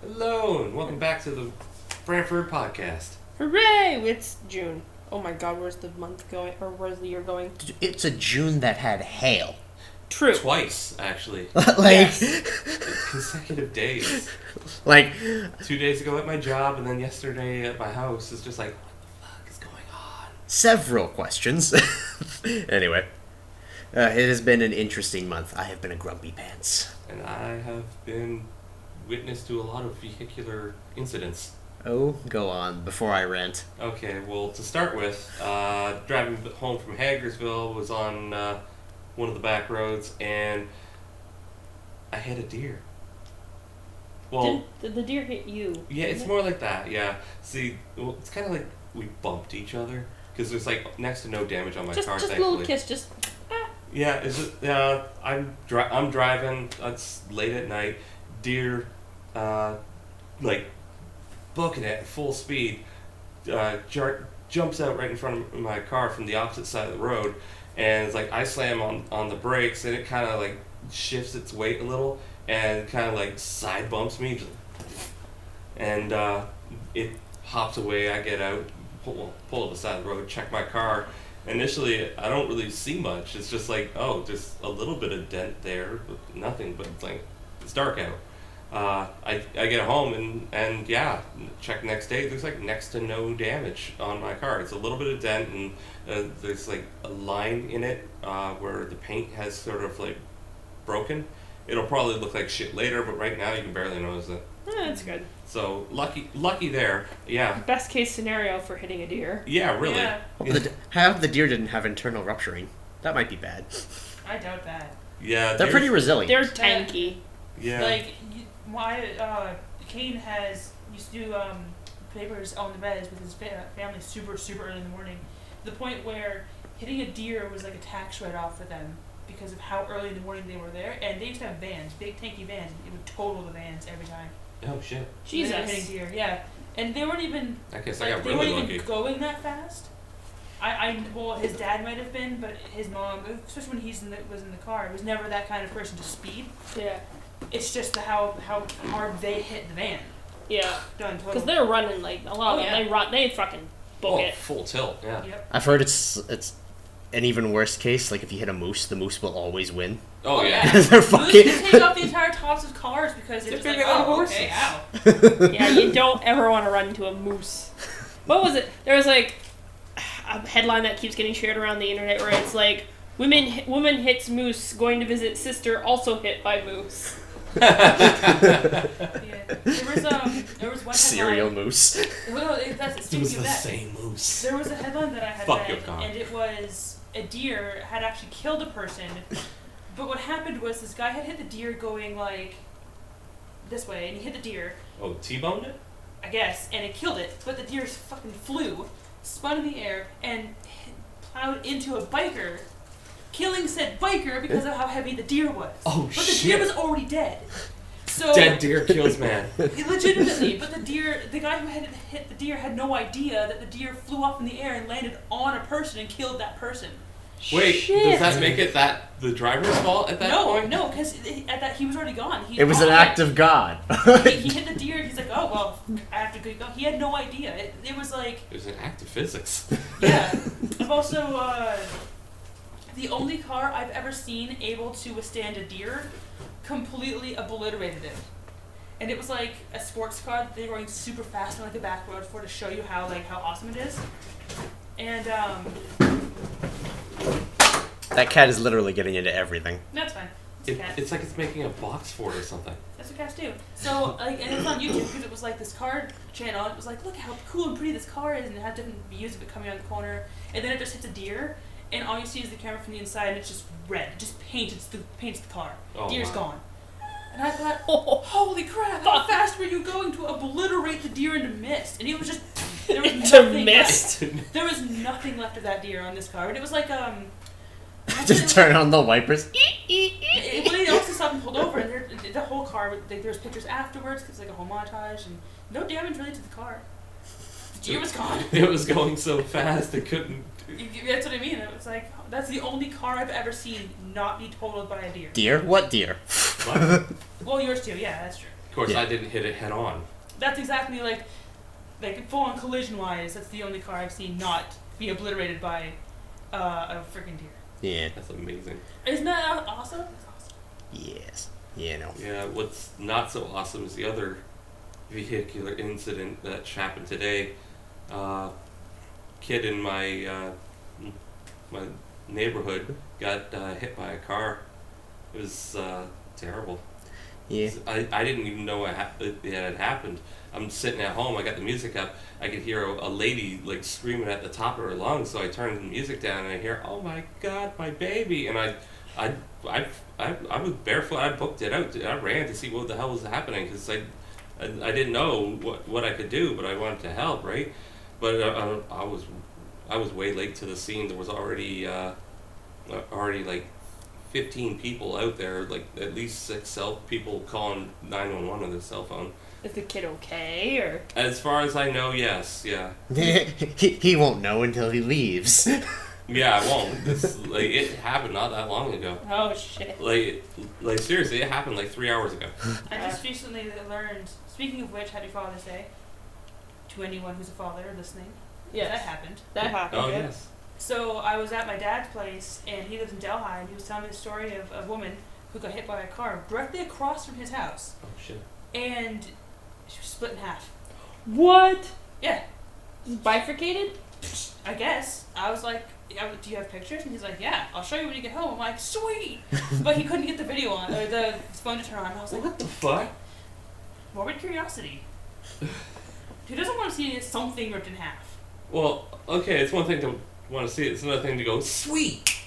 Hello, and welcome back to the BrantFurred podcast. Hooray! It's June. Oh my god, where's the month going? Or where's the year going? It's a June that had hail. True. Twice, actually. Consecutive days. Like 2 days ago at my job, and then yesterday at my house. It's just like, what the fuck is going on? several questions. Anyway, it has been an interesting month. I have been a grumpy pants. And I have been witness to a lot of vehicular incidents. Oh, go on before I rant. Okay, well, to start with, driving home from Hagersville, was on one of the back roads, and I hit a deer. Well, Did the deer hit you? yeah, it's more like that, yeah. See, well, it's kind of like we bumped each other, because there's like next to no damage on my car, Just a thankfully. little kiss, just... Yeah, it's just, I'm driving, it's late at night, deer, like, booking it at full speed, jumps out right in front of my car from the opposite side of the road, and it's like I slam on the brakes, and it kind of like shifts its weight a little, and kind of like side bumps me, and it hops away. I get out, pull to the side of the road, check my car. Initially, I don't really see much. It's just like, oh, just a little bit of dent there, but nothing. But it's like, it's dark out. I get home and yeah, check next day. There's like next to no damage on my car. It's a little bit of dent, and there's like a line in it where the paint has sort of like broken. It'll probably look like shit later, but right now you can barely notice it. that's good. So lucky there. Yeah. Best case scenario for hitting a deer. Yeah, really. Yeah. Half the deer didn't have internal rupturing. That might be bad. I doubt that. Yeah. They're pretty resilient. They're tanky. Yeah. Like, Kane used to do papers on the beds with his family super early in the morning, to the point where hitting a deer was like a tax write-off for them because of how early in the morning they were there. And they used to have vans, big tanky vans. It would total the vans every time. Oh shit. Jesus. They were hitting deer, yeah. And they weren't even. I guess like, I got they really weren't lucky. even going that fast. Well, his dad might have been, but his mom, especially when was in the car, was never that kind of person to speed. Yeah. It's just how hard they hit the van. Yeah. Done total. Because they're running, like, a lot of them. They fucking book it. Full tilt. Yeah. Yep. I've heard it's an even worse case. Like if you hit a moose, the moose will always win. Oh yeah. They're fucking. Moose can take off the entire tops of cars because they're just like, oh, okay, ow. Yeah, you don't ever want to run into a moose. What was it? There was like a headline that keeps getting shared around the internet where it's like, woman hits moose going to visit sister also hit by moose. Yeah. There was one Serial headline. moose. Well, It speaking was of the that, same moose. there was a headline that I had Fuck your read, car. and it was a deer had actually killed a person. But what happened was this guy had hit the deer going like this way, and he hit the deer, Oh, T-boned it? I guess, and it killed it. But the deer fucking flew, spun in the air, and plowed into a biker, killing said biker because of how heavy the deer was. Oh, but the shit. deer was already dead. So Dead deer kills man. legitimately, but the guy who had hit the deer had no idea that the deer flew up in the air and landed on a person and killed that person. Wait, Shit. does that make it the driver's fault at that point? No, because at that he was already gone. It was an act of God. He hit the deer. He's like, oh well, I have to go. He had no idea. It was like, It was an act of physics. yeah. I've also the only car I've ever seen able to withstand a deer completely obliterated it. And it was like a sports car that they were going super fast on like a back road for to show you how awesome it is. And That cat is literally getting into everything. that's fine. It's a cat. It's like it's making a box for it or something. That's what cats do. So, like, and it was on YouTube because it was like this car channel. And it was like, look how cool and pretty this car is, and it had different views of it coming around the corner. And then it just hits a deer, and all you see is the camera from the inside, and it's just red. It just paints the car. Oh, Deer's wow. gone. And I thought, holy crap! How fast were you going to obliterate the deer into mist? And it was just there was Into nothing mist. left. There was nothing left of that deer on this car, and it was like Just turn on the wipers. Well, they also stopped and pulled over, and the whole car, there was pictures afterwards, because it's like a whole montage, and no damage really to the car. The deer was gone. It was going so fast it couldn't. That's what I mean. It was like, that's the only car I've ever seen not be totaled by a deer. Deer? What deer? Well, yours too, yeah, that's true. Of course, Yeah. I didn't hit it head on. That's exactly like full on collision wise. That's the only car I've seen not be obliterated by a freaking deer. Yeah. That's amazing. Isn't that awesome? That's awesome. Yes. Yeah, no. Yeah, what's not so awesome is the other vehicular incident that happened today. Kid in my my neighborhood got hit by a car. It was terrible. Yeah. I didn't even know it had happened. I'm sitting at home. I got the music up. I could hear a lady like screaming at the top of her lungs. So I turned the music down and I hear, "Oh my God, my baby!" And I was barefoot. I booked it out. I ran to see what the hell was happening because I didn't know what I could do, but I wanted to help, right? But I was way late to the scene. There was already like 15 people out there, like at least 6 people calling 911 on their cell phone. Is the kid okay, or? As far as I know, yes, yeah. he won't know until he leaves. Yeah, I won't. It happened not that long ago. Oh shit. Like seriously, it happened like 3 hours ago. I just recently learned. Speaking of which, Happy Father's Day to anyone who's a father listening. Yes. That happened. That happened. Oh yeah. yes. So I was at my dad's place, and he lives in Delhi, and he was telling me the story of a woman who got hit by a car directly across from his house, Oh shit. and she was split in half. What? Yeah, Is it bifurcated? I guess. I was like, "Do you have pictures?" And he's like, "Yeah, I'll show you when you get home." I'm like, "Sweet," but he couldn't get the video on or the phone to turn on. I was like, What the fuck? morbid curiosity. Who doesn't want to see something ripped in half? Well, okay, it's one thing to want to see it. It's another thing to go, sweet.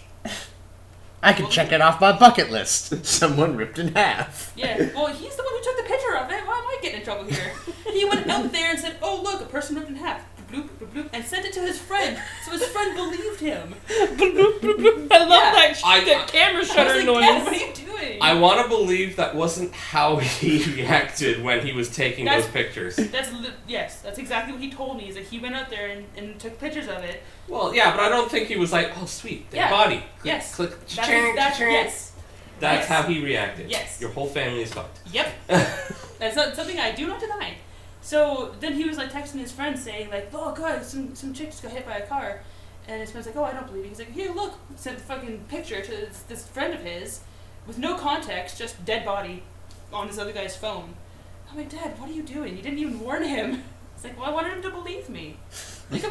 I could check it off my bucket list. Someone ripped in half. Yeah, well, he's the one who took the picture of it. Why am I getting in trouble here? He went out there and said, "Oh, look, a person ripped in half." Bloop, bloop, bloop, and sent it to his friend, so his friend believed him. I love Yeah. that camera I was shutter like, noise. "Dad, what are you doing?" I want to believe that wasn't how he reacted when he was taking That's- those pictures. Yes, that's exactly what he told me. Is that he went out there and took pictures of it. Well, yeah, but I don't think he was like, oh, sweet, dead Yeah. body. Click, Yes. click, That's cha-ching, cha-ching. yes. That's Yes. how he reacted. Yes. Your whole family is fucked. Yep. That's not something I do not deny. So then he was like texting his friend saying like, "Oh God, some chick just got hit by a car," and his friend's like, "Oh, I don't believe you." He's like, "Here, look," sent the fucking picture to this friend of his, with no context, just dead body, on this other guy's phone. I'm like, "Dad, what are you doing? You didn't even warn him." It's like, "Well, I wanted him to believe me." Like,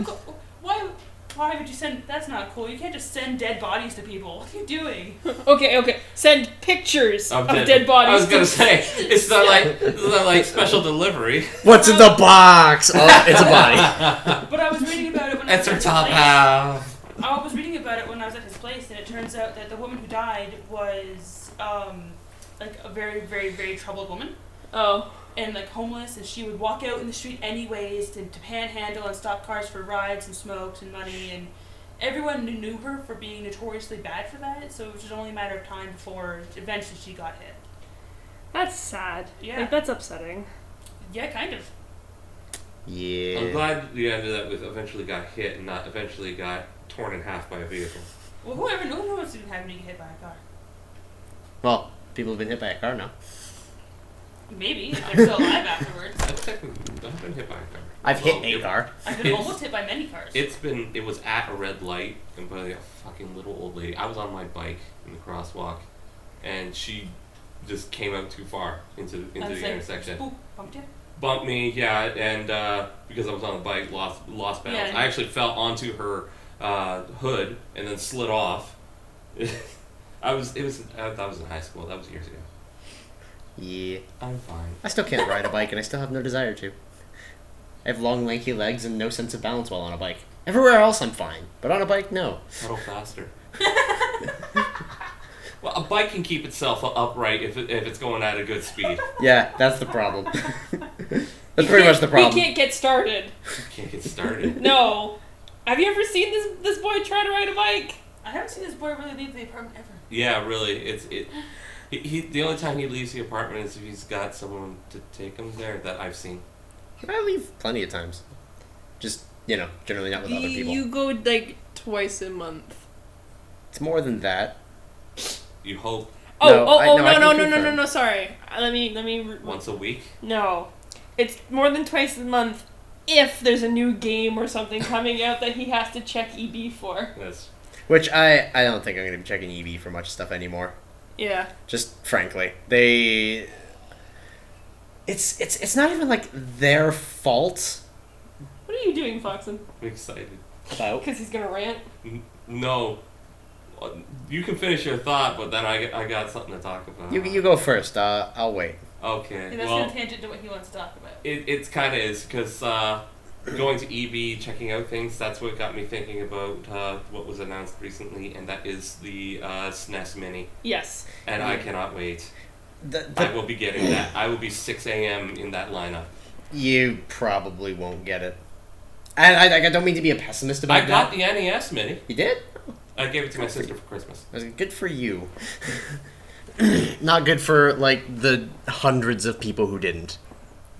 why would you send? That's not cool. You can't just send dead bodies to people. What are you doing? Okay. Send pictures of Of dead bodies. I was gonna say, it's not like special delivery. What's in the box? Oh, it's a body. But I was reading about it when I That's was her at top his place. half. I was reading about it when I was at his place, and it turns out that the woman who died was like a very, very, very troubled woman, Oh. and like homeless, and she would walk out in the street anyways to panhandle and stop cars for rides and smokes and money, and everyone knew her for being notoriously bad for that. So it was just only a matter of time before eventually she got hit. That's sad. Yeah. Like, that's upsetting. Yeah, kind of. Yeah. I'm glad you ended up with eventually got hit and not eventually got torn in half by a vehicle. Well, who knows who happened to get hit by a car? Well, people have been hit by a car now. Maybe if they're still alive afterwards. I've been hit by a car. I've Well, hit a car. I've been almost hit by many cars. It was at a red light and by a fucking little old lady. I was on my bike in the crosswalk, and she just came out too far into I the was like, intersection. "Boop, bumped you?" Bumped me, yeah, and because I was on the bike, lost balance. Yeah. I actually fell onto her hood and then slid off. I was in high school. That was years ago. Yeah. I'm fine. I still can't ride a bike, and I still have no desire to. I have long, lanky legs and no sense of balance while on a bike. Everywhere else, I'm fine, but on a bike, no. Pedal faster. Well, a bike can keep itself upright if it's going at a good speed. Yeah, that's the problem. That's pretty much the problem. We can't get started. Can't get started. No. Have you ever seen this boy try to ride a bike? I haven't seen this boy really leave the apartment ever. Yeah, really. He the only time he leaves the apartment is if he's got someone to take him there that I've seen. I leave plenty of times. Just, generally not with other people. You go like twice a month. It's more than that. You hope. No, sorry. Let me. Once a week. No, it's more than twice a month. If there's a new game or something coming out that he has to check EB for. Yes. Which I don't think I'm going to be checking EB for much stuff anymore. Yeah. Just frankly, it's not even like their fault. What are you doing, Foxen? I'm excited. About? Because he's gonna rant. No. You can finish your thought, but then I got something to talk about. You go first. I'll wait. Okay. And that's Well, gonna tangent to what he wants to talk about. it's kind of is because going to EB, checking out things. That's what got me thinking about what was announced recently, and that is the SNES Mini. Yes. And I cannot wait. The I will be getting that. I will be 6 a.m. in that lineup. You probably won't get it. And I don't mean to be a pessimist about I got the NES Mini. You did? I gave it to my sister for Christmas. It was good for you. Not good for, like, the hundreds of people who didn't.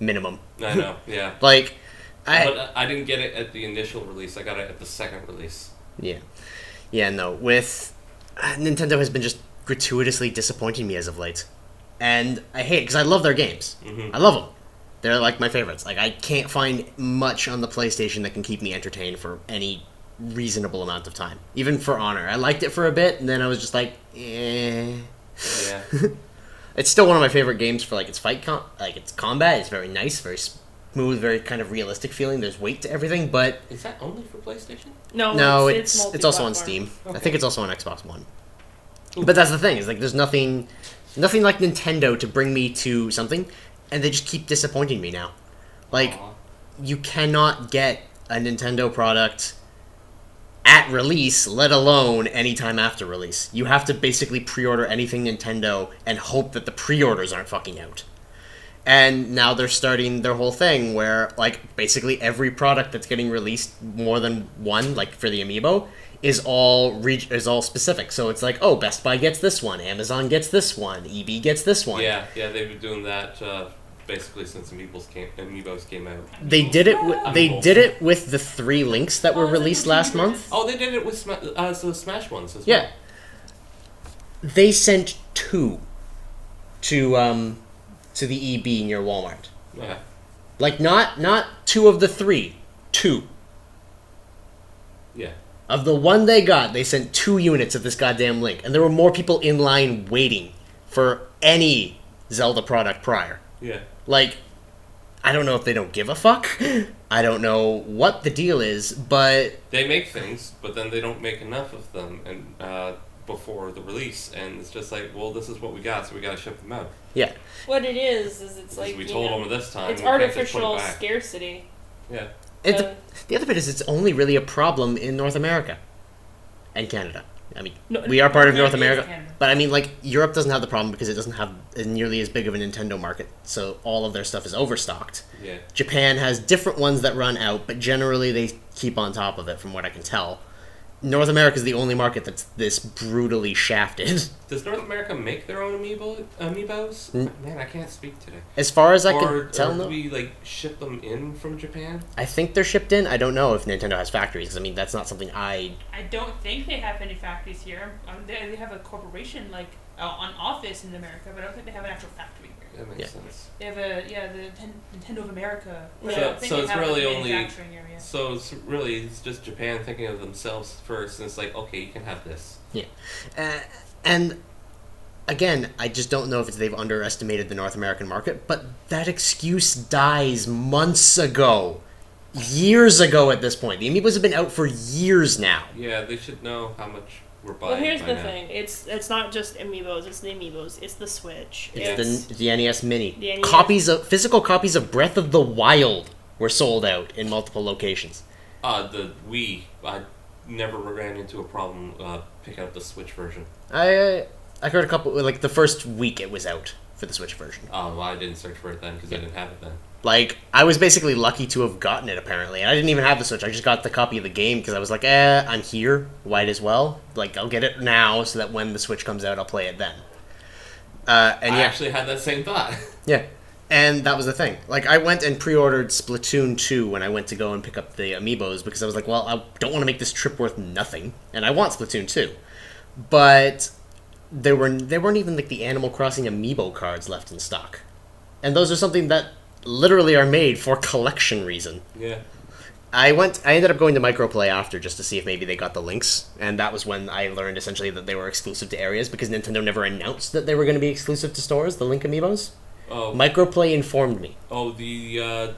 Minimum. I know, yeah. Like, But I didn't get it at the initial release. I got it at the second release. Yeah. Yeah, no. With... Nintendo has been just gratuitously disappointing me as of late. And I hate it, because I love their games. Mm-hmm. I love them. They're, like, my favorites. Like, I can't find much on the PlayStation that can keep me entertained for any reasonable amount of time. Even For Honor. I liked it for a bit, and then I was just like, eh... Yeah. It's still one of my favorite games for like its its combat. It's very nice, very smooth, very kind of realistic feeling. There's weight to everything, but Is that only for PlayStation? no, it's also on multi-platform. Steam. Okay. I think it's also on Xbox One. Ooh. But that's the thing is like there's nothing like Nintendo to bring me to something, and they just keep disappointing me now. Like Aw. you cannot get a Nintendo product at release, let alone anytime after release. You have to basically pre-order anything Nintendo and hope that the pre-orders aren't fucking out. And now they're starting their whole thing where, like, basically every product that's getting released, more than one, like for the Amiibo, is all specific. So it's like, oh, Best Buy gets this one, Amazon gets this one, EB gets this one. Yeah, they've been doing that basically since Amiibos came out. They did it with the 3 links that were released last month. Oh, they did it with the Smash ones as well. Yeah. They sent 2 to the EB in your Walmart. Yeah. Like not 2 of the 3, 2. Yeah. Of the one they got, they sent 2 units of this goddamn link, and there were more people in line waiting for any Zelda product prior. Yeah. Like, I don't know if they don't give a fuck. I don't know what the deal is, but They make things, but then they don't make enough of them and before the release, and it's just like, well, this is what we got, so we gotta ship them out. yeah. What it is it's like we told them this time. it's we can't just put it artificial back. scarcity. Yeah. The other bit is it's only really a problem in North America and Canada. I mean, No, we are part of North America is America, Canada. but I mean, like, Europe doesn't have the problem because it doesn't have nearly as big of a Nintendo market, so all of their stuff is overstocked. Yeah. Japan has different ones that run out, but generally they keep on top of it, from what I can tell. North America is the only market that's this brutally shafted. Does North America make their own amiibos? Man, I can't speak today. As far as I Or can tell, do no. we like ship them in from Japan? I think they're shipped in. I don't know if Nintendo has factories, 'cause, I mean, that's not something I don't think they have any factories here. They have a corporation, like, an office in America, but I don't think they have an actual factory here. That makes Yeah. sense. They have the Nintendo of America. but I So- don't think so they it's have really a only- manufacturing area. So it's just Japan thinking of themselves first, and it's like, okay, you can have this. and again, I just don't know if they've underestimated the North American market, but that excuse dies months ago. Years ago at this point. The Amiibos have been out for years now. Yeah, they should know how much we're buying. Well, here's by the now. thing. It's not just Amiibos. It's the Amiibos. It's the Switch. It's the NES Mini. The NES. Physical copies of Breath of the Wild were sold out in multiple locations. The Wii, I never ran into a problem picking up the Switch version. I heard a couple, like the first week it was out for the Switch version. Oh, well, I didn't search for it then because I didn't have it then. Like, I was basically lucky to have gotten it, apparently. And I didn't even have the Switch. I just got the copy of the game because I was like, I'm here. Might as well. Like, I'll get it now so that when the Switch comes out, I'll play it then. And I yeah. actually had that same thought. Yeah. And that was the thing. Like, I went and pre-ordered Splatoon 2 when I went to go and pick up the Amiibos because I was like, well, I don't want to make this trip worth nothing. And I want Splatoon 2. But there weren't even like the Animal Crossing amiibo cards left in stock, and those are something that literally are made for collection reason. Yeah. I ended up going to Microplay after just to see if maybe they got the links, and that was when I learned essentially that they were exclusive to areas because Nintendo never announced that they were going to be exclusive to stores, the Link amiibos. Oh. Microplay informed me. Oh, the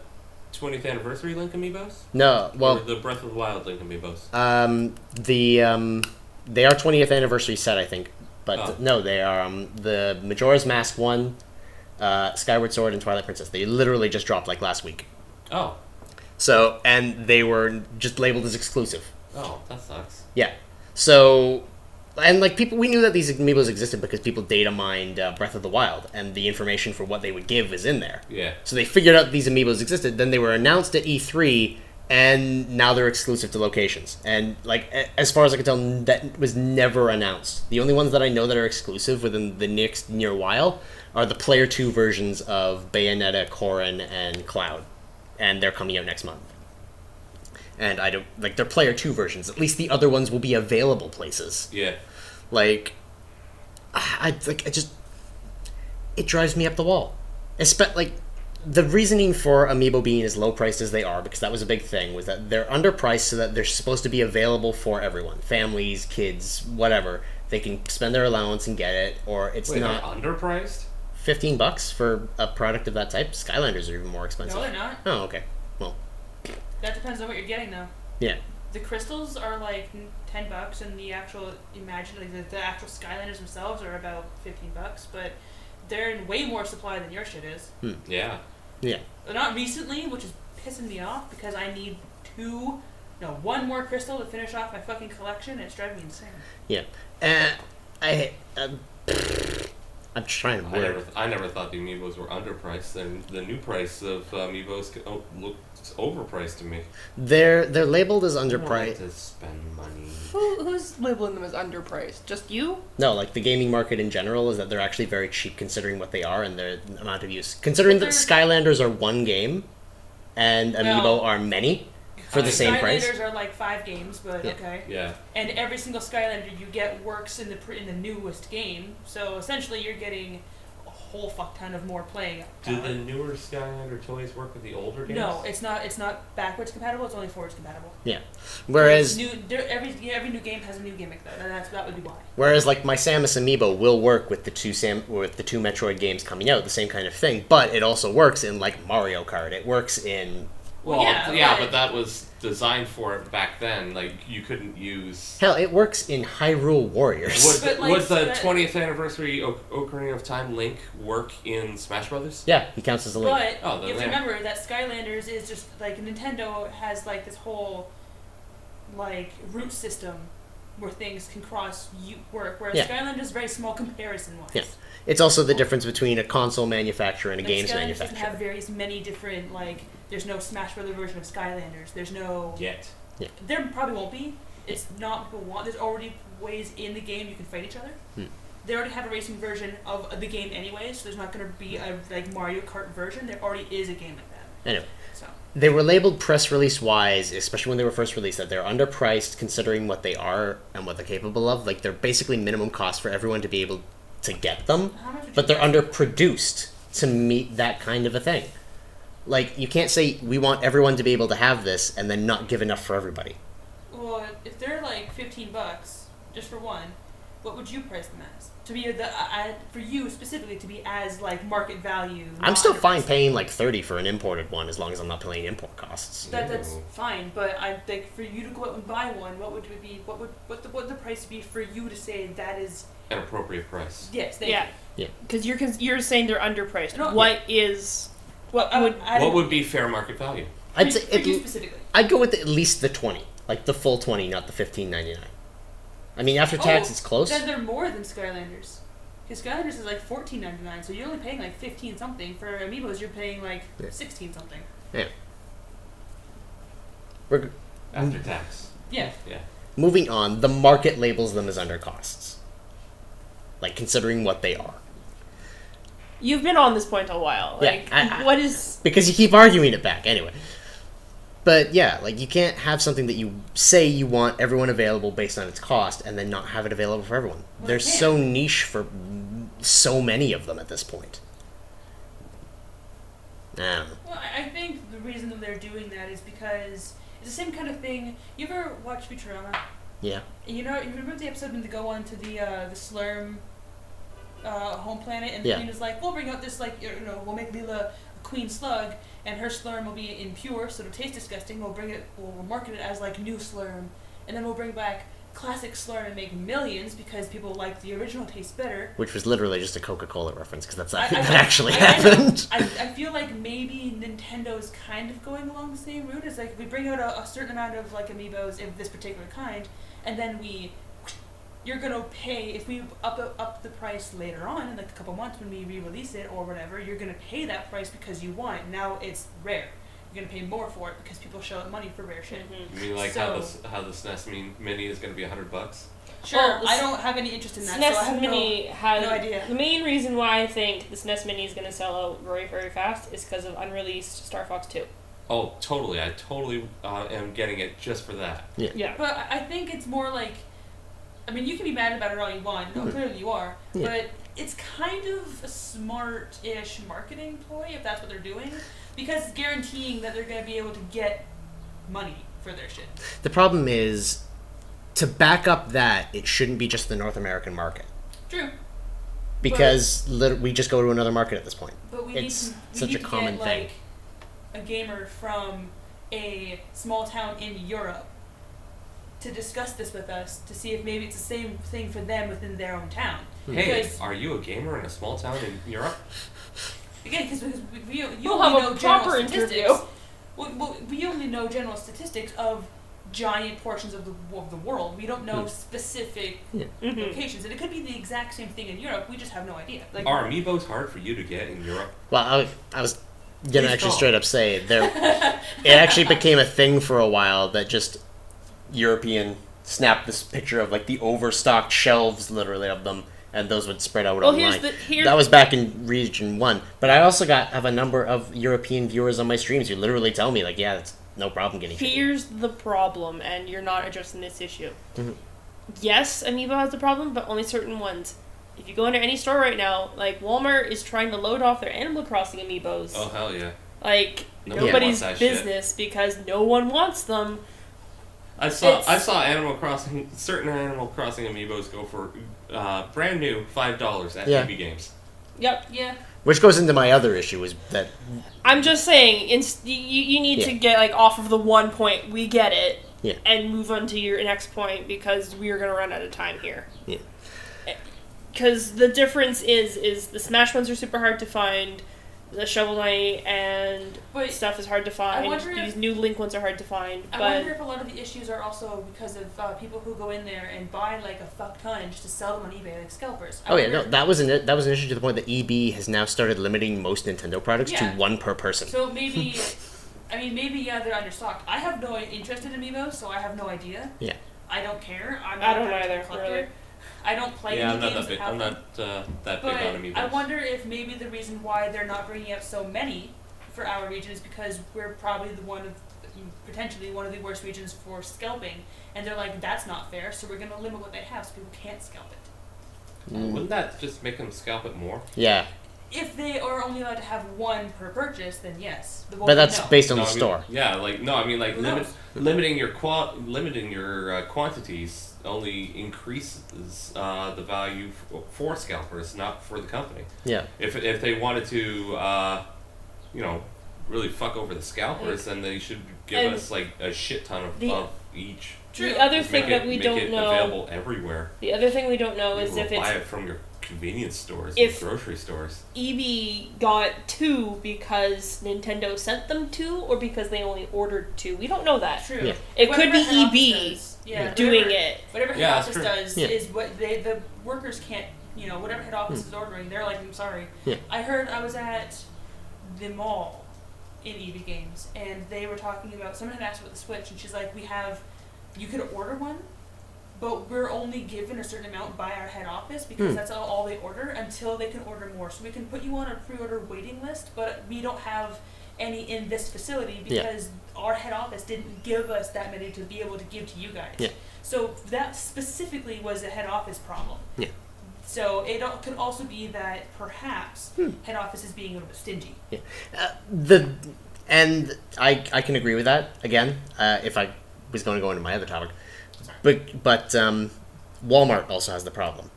20th anniversary Link amiibos? No, well, Or the Breath of the Wild Link amiibos? They are 20th anniversary set, I think, but Oh. no, they are the Majora's Mask 1, Skyward Sword, and Twilight Princess. They literally just dropped like last week. Oh. So, and they were just labeled as exclusive. Oh, that sucks. Yeah. So, and like we knew that these amiibos existed because people data mined Breath of the Wild, and the information for what they would give is in there. Yeah. So they figured out these amiibos existed. Then they were announced at E3, and now they're exclusive to locations. And like as far as I can tell, that was never announced. The only ones that I know that are exclusive within the next near while are the Player 2 versions of Bayonetta, Corrin, and Cloud, and they're coming out next month. And I don't like they're Player 2 versions. At least the other ones will be available places. Yeah. Like, it drives me up the wall. Like, the reasoning for Amiibo being as low priced as they are, because that was a big thing, was that they're underpriced so that they're supposed to be available for everyone, families, kids, whatever. They can spend their allowance and get it, or it's Wait, not they're underpriced? $15 for a product of that type. Skylanders are even more expensive. No, they're not. Oh, okay. Well, That depends on what you're getting, though. yeah. The crystals are like $10, and the actual the actual Skylanders themselves are about $15. But they're in way more supply than your shit is. Yeah. Yeah. Not recently, which is pissing me off because I need one more crystal to finish off my fucking collection. And it's driving me insane. Yeah. I'm just trying to word. I never thought the amiibos were underpriced. The new price of amiibos looks overpriced to me. They're labeled as I don't underpriced. want to spend money. Who's labeling them as underpriced? Just you? No, like the gaming market in general is that they're actually very cheap considering what they are and their amount of use. Considering that Skylanders are one game and Amiibo are many for the same price. Skylanders are like 5 games, but Yeah. okay. Yeah. And every single Skylander you get works in the newest game, so essentially you're getting a whole fuck ton of more playing. Do the newer Skylander toys work with the older games? No, it's not. It's not backwards compatible. It's only forwards compatible. Yeah. Whereas every new game has a new gimmick though, and that would be why. Whereas like my Samus Amiibo will work with the two Metroid games coming out, the same kind of thing, but it also works in like Mario Kart. It works in Well, yeah, but that was designed for it back then. Like, you couldn't use... hell, it works in Hyrule Warriors. Would the 20th anniversary Ocarina of Time Link work in Smash Brothers? Yeah, he counts as a Link. But Oh, then you have to there. remember that Skylanders is just like Nintendo has like this whole like root system where things can work, whereas Yeah. Skylanders is very small comparison wise. Yeah. It's also the difference between a console manufacturer and a games Skylanders manufacturer. doesn't have many different like. There's no Smash Brothers version of Skylanders. There's no. Yet. There probably won't be. It's not what people want. There's already ways in the game you can fight each other. They already have a racing version of the game anyway, so there's not going to be a like Mario Kart version. There already is a game like that. Anyway. So. They were labeled press release wise, especially when they were first released, that they're underpriced considering what they are and what they're capable of. Like, they're basically minimum cost for everyone to be able to get them, How much would but you they're pay? underproduced to meet that kind of a thing. Like, you can't say, we want everyone to be able to have this, and then not give enough for everybody. Well, if they're like $15 just for one, what would you price them as? To be for you specifically to be as like market value. I'm not still fine underpriced. paying like $30 for an imported one, as long as I'm not paying import costs. That's Ooh. fine, but I think for you to go out and buy one, what would it be? What would the price be for you to say that is An appropriate price. yes? Thank Yeah. you. Because you're saying they're underpriced. No, What is... What I would... I What would be fair market value? I'd for, say for you specifically. I'd go with at least the 20, like the full 20, not the $15.99. I mean, after tax, it's close. Then they're more than Skylanders. Because Skylanders is like $14.99, so you're only paying like 15 something. For Amiibos, you're paying like 16 something. Yeah. We're After tax. Yeah. Yeah. moving on. The market labels them as undercosts, like considering what they are. You've been on this point a while. Yeah, Like, I- what is... Because you keep arguing it back anyway. But yeah, like you can't have something that you say you want everyone available based on its cost and then not have it available for everyone. Well, They're they can. so niche for so many of them at this point. I don't know. Well, I think the reason that they're doing that is because it's the same kind of thing. You ever watch Futurama? Yeah. You remember the episode when they go on to the Slurm home planet, and the Yeah. queen is like, we'll bring out this, like, we'll make Leela a queen slug, and her slurm will be impure, so it'll taste disgusting. We'll market it as, like, new slurm, and then we'll bring back classic slurm and make millions because people like the original taste better. Which was literally just a Coca-Cola reference, because that's I that know. actually I know. happened. I feel like maybe Nintendo's kind of going along the same route. It's like we bring out a certain amount of like amiibos of this particular kind, and then you're gonna pay if we up the price later on in like a couple months when we re-release it or whatever. You're gonna pay that price because you want it. Now it's rare. You're gonna pay more for it because people shell out money for rare shit. You mean like So- how the SNES Mini is going to be $100? Sure, Well, the I don't have any interest in that, SNES so I have Mini has no idea. the main reason why I think the SNES Mini is going to sell out very, very fast is because of unreleased Star Fox 2. Oh, totally. I totally am getting it just for that. Yeah. But I think it's more like, I mean, you can be mad about it all you want. No, clearly you are. Yeah. But it's kind of a smart-ish marketing ploy if that's what they're doing, because it's guaranteeing that they're going to be able to get money for their shit. The problem is, to back up that, it shouldn't be just the North American market. True. Because we just go to another market at this point. But we It's need to, we such need a to common get, thing. like, a gamer from a small town in Europe to discuss this with us to see if maybe it's the same thing for them within their own town. Hey, Because, are you a gamer in a small town in Europe? again, because you We'll only have know a general proper statistics. interview. We only know general statistics of giant portions of the world. We don't know specific Mm-hmm. locations, and it could be the exact same thing in Europe. We just have no idea. Like, Are amiibos hard for you to get in Europe? Well, I was gonna Please actually don't. straight up say it actually became a thing for a while that just European snapped this picture of like the overstocked shelves literally of them, and those would spread out Well, online. here's That was back in Region 1. But I also have a number of European viewers on my streams who literally tell me, like, yeah, it's no problem getting shit. Here's the problem, and you're not addressing this issue. Mhm. Yes, Amiibo has a problem, but only certain ones. If you go into any store right now, like Walmart is trying to load off their Animal Crossing Amiibos. Oh, hell yeah. Like, Nobody nobody's wants that shit. business because no one wants them. I saw It's- certain Animal Crossing amiibos go for brand new $5 at Yeah. EB Games. Yep. yeah, Which goes into my other issue is that I'm just saying, you need to Yeah. get like off of the one point, we get it, Yeah. and move on to your next point because we are going to run out of time here. Yeah. Because the difference is the Smash ones are super hard to find, the Shovel Knight and but stuff is hard to find. wonder if- These new Link ones are hard to find, I but wonder if a lot of the issues are also because of people who go in there and buy like a fuck ton just to sell them on eBay like scalpers. I oh yeah, wonder- no, that was an issue to the point that EB has now started limiting most Nintendo products Yeah. to one per person. So maybe, maybe they're understocked. I have no interest in amiibos, so I have no idea. Yeah. I don't care. I'm I not don't a either, collector. really. I don't play Yeah, any I'm not games that big. that have I'm them. not that But big on amiibos. I wonder if maybe the reason why they're not bringing out so many for our region is because we're probably potentially one of the worst regions for scalping, and they're like, that's not fair, so we're going to limit what they have so people can't scalp it. Wouldn't that just make them scalp it more? Yeah, If they are only allowed to have one per purchase, then yes. but that's based on No, the I mean- store. Yeah, Who knows? limiting your quantities only increases the value for scalpers, not for the company. Yeah. If they wanted to, really fuck over the scalpers, then they should give And us like a shit ton of each. True. the other Just thing make that it- we make don't it know, available everywhere. the other thing we don't know is People if will buy it's it from your convenience stores if- and grocery stores. EB got 2 because Nintendo sent them 2 or because they only ordered 2. We don't know that. True. Yeah. It could be Whatever head EB office does, yeah, doing whatever- it. Whatever head Yeah, that's office true. does Yeah. is what the workers can't, whatever head office is ordering, they're like, I'm sorry. Yeah. I was at the mall in EB Games, and they were talking about, someone had asked about the Switch, and she's like, you could order one, but we're only given a certain amount by our head office because that's all they order until they can order more. So we can put you on a pre-order waiting list, but we don't have any in this facility Yeah. because our head office didn't give us that many to be able to give to you guys. Yeah. So that specifically was a head office problem. Yeah. So could also be that perhaps head office is being a little bit stingy. Yeah. And I can agree with that, again, if I was going to go into my other topic. But Walmart also has the problem.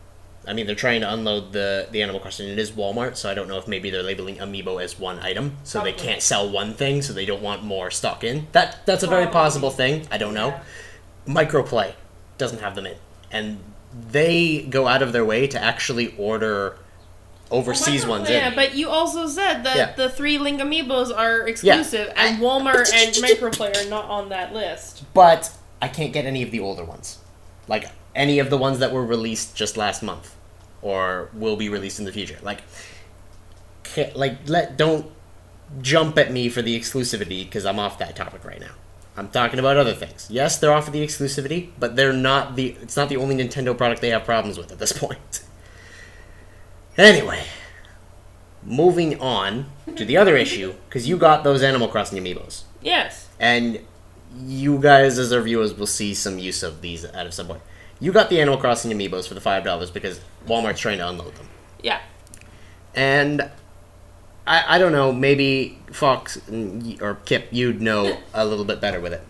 I mean, they're trying to unload the Animal Crossing. It is Walmart, so I don't know if maybe they're labeling Amiibo as one item, so Probably. they can't sell one thing, so they don't want more stock in. That's a very Probably. possible thing. I don't know. Yeah. Microplay doesn't have them in, and they go out of their way to actually order overseas ones in. Yeah, but you also said that Yeah. the 3 Link Amiibos are exclusive, and Walmart and Microplay are not on that list. But I can't get any of the older ones. Like, any of the ones that were released just last month. Or will be released in the future. Don't jump at me for the exclusivity, because I'm off that topic right now. I'm talking about other things. Yes, they're off of the exclusivity, but it's not the only Nintendo product they have problems with at this point. Anyway. Moving on to the other issue, because you got those Animal Crossing Amiibos. Yes. And you guys, as our viewers, will see some use of these out of some point. You got the Animal Crossing Amiibos for the $5 because Walmart's trying to unload them. Yeah. And I don't know, maybe Fox or Kip, you'd know a little bit better with it.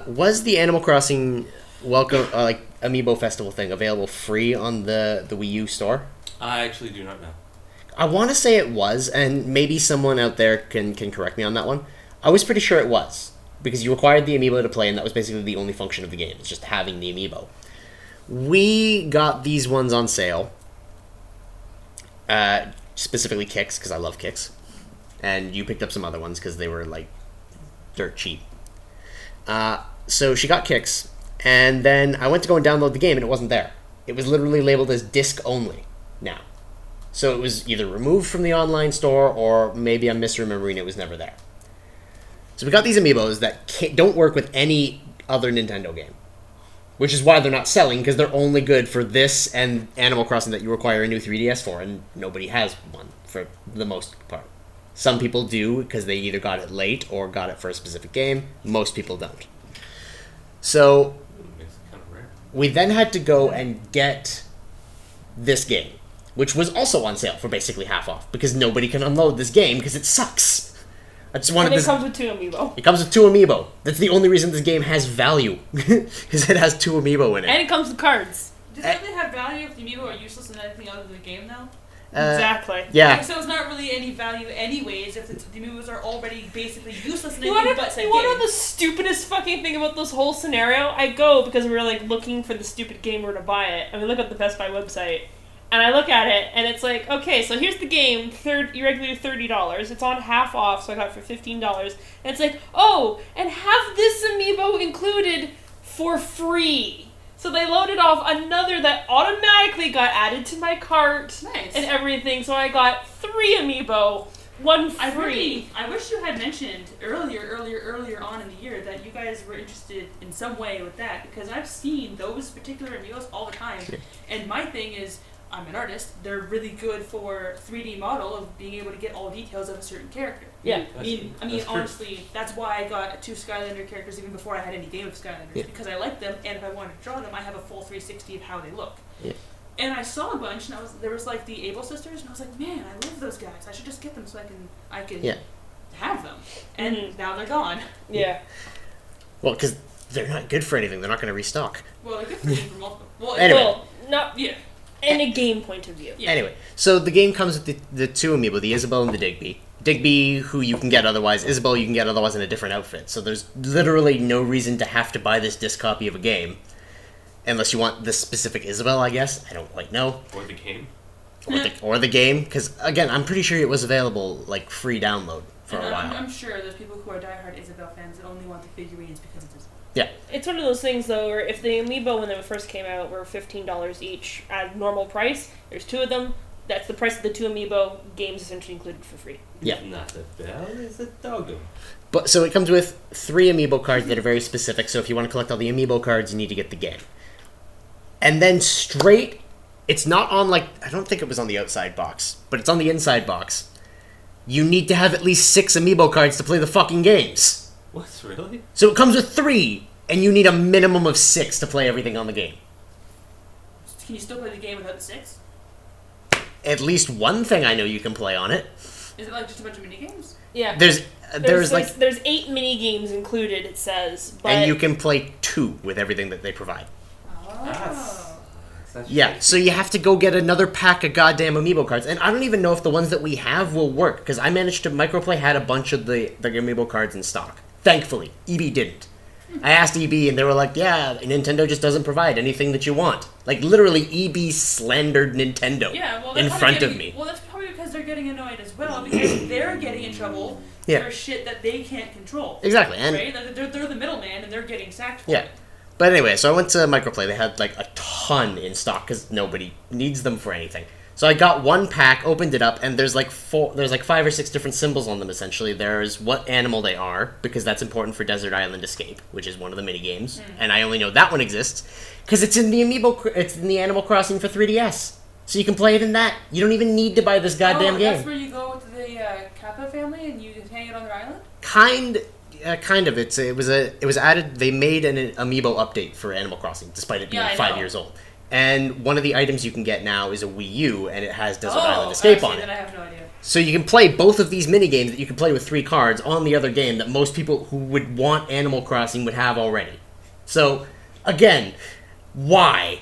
Was the Animal Crossing Amiibo Festival thing available free on the Wii U store? I actually do not know. I want to say it was, and maybe someone out there can correct me on that one. I was pretty sure it was, because you acquired the Amiibo to play, and that was basically the only function of the game. It's just having the Amiibo. We got these ones on sale, specifically Kicks, because I love Kicks, and you picked up some other ones because they were, dirt cheap. So she got Kicks, and then I went to go and download the game, and it wasn't there. It was literally labeled as disc only now. So it was either removed from the online store, or maybe I'm misremembering it was never there. So we got these Amiibos that don't work with any other Nintendo game. Which is why they're not selling, because they're only good for this and Animal Crossing that you require a new 3DS for, and nobody has one for the most part. Some people do, because they either got it late or got it for a specific game. Most people don't. So Makes it kind of rare. we then had to go and get this game, which was also on sale for basically half off, because nobody can unload this game because it sucks. I just wanted And it this. comes with 2 Amiibo. It comes with 2 Amiibo. That's the only reason this game has value, is it has 2 Amiibo in it. And it comes with cards. Does it really have value if the amiibo are useless in anything other than the game, though? Exactly. Yeah. So it's not really any value anyways if the amiibos are already basically useless in You anything want but said to know game. the stupidest fucking thing about this whole scenario? I go because we're looking for the stupid game where to buy it, and we look at the Best Buy website, and I look at it, and it's like, okay, so here's the game, regular $30. It's on half off, so I got it for $15. And it's like, oh, and have this amiibo included for free. So they loaded off another that automatically got added to my cart Nice. and everything. So I got 3 amiibo, 1 free. I wish you had mentioned earlier on in the year that you guys were interested in some way with that, because I've seen those particular amiibos all the time. And my thing is, I'm an artist, they're really good for 3D model of being able to get all details of a certain character. Yeah. I mean, That's true. honestly, that's why I got 2 Skylander characters even before I had any game of Skylanders, Yeah. because I like them, and if I wanted to draw them, I have a full 360 of how they look. Yeah. And I saw a bunch, and there was the Able sisters, and I was like, man, I love those guys. I should just get them so I can Yeah. have them. And Mhm. now they're gone. Yeah. Well, because they're not good for anything. They're not going to restock. Well, they're good for me for multiple. Well, Anyway. Well, not yeah. in a game point of view. Yeah. Anyway, so the game comes with the 2 Amiibo, the Isabelle and the Digby. Digby, who you can get otherwise. Isabelle, you can get otherwise in a different outfit. So there's literally no reason to have to buy this disc copy of a game. Unless you want the specific Isabelle, I guess. I don't quite know. Or the game. Or the game. Because, again, I'm pretty sure it was available, free download for And a while. I'm sure there's people who are diehard Isabelle fans that only want the figurines because it's Isabelle. Yeah. It's one of those things, though, where if the amiibo, when they first came out, were $15 each at normal price, there's 2 of them, that's the price of the 2 amiibo, games essentially included for free. Yeah. Not the bell, it's a doggo. But so it comes with 3 Amiibo cards that are very specific. So if you want to collect all the Amiibo cards, you need to get the game. And then it's not on I don't think it was on the outside box, but it's on the inside box. you need to have at least 6 amiibo cards to play the fucking games. What, really? So it comes with 3, and you need a minimum of 6 to play everything on the game. Can you still play the game without the 6? At least one thing I know you can play on it. Is it like just a bunch of mini games? Yeah. There's like, there's 8 mini games included, it says. But and you can play 2 with everything that they provide. Oh. That's Yeah, so you have to go get another pack of goddamn amiibo cards, and I don't even know if the ones that we have will work, because I managed to, Microplay had a bunch of the amiibo cards in stock. Thankfully, EB didn't. I asked EB, and they were like, yeah, Nintendo just doesn't provide anything that you want. Like, literally, EB slandered Nintendo Yeah, well, in they're front probably of me. Well, that's probably because they're getting annoyed as well, because they're getting in trouble Yeah. for shit that they can't control. Exactly, and Right? Like, they're the middleman, and they're getting sacked for yeah. it. But anyway, so I went to Microplay. They had like a ton in stock because nobody needs them for anything. So I got one pack, opened it up, and there's like 5 or 6 different symbols on them. Essentially, there's what animal they are because that's important for Desert Island Escape, which is one of the mini games, and I only know that one exists because it's in the it's in the Animal Crossing for 3DS. So you can play it in that. You don't even need to buy this goddamn game. That's where you go with the Kappa family and you just hang it on their island? Kind of. It was added. They made an amiibo update for Animal Crossing, despite it being Yeah, I 5 know. years old. And one of the items you can get now is a Wii U, and it has Desert Oh, Island Escape actually, on then it. I have no idea. So you can play both of these mini games that you can play with 3 cards on the other game that most people who would want Animal Crossing would have already. So again, why?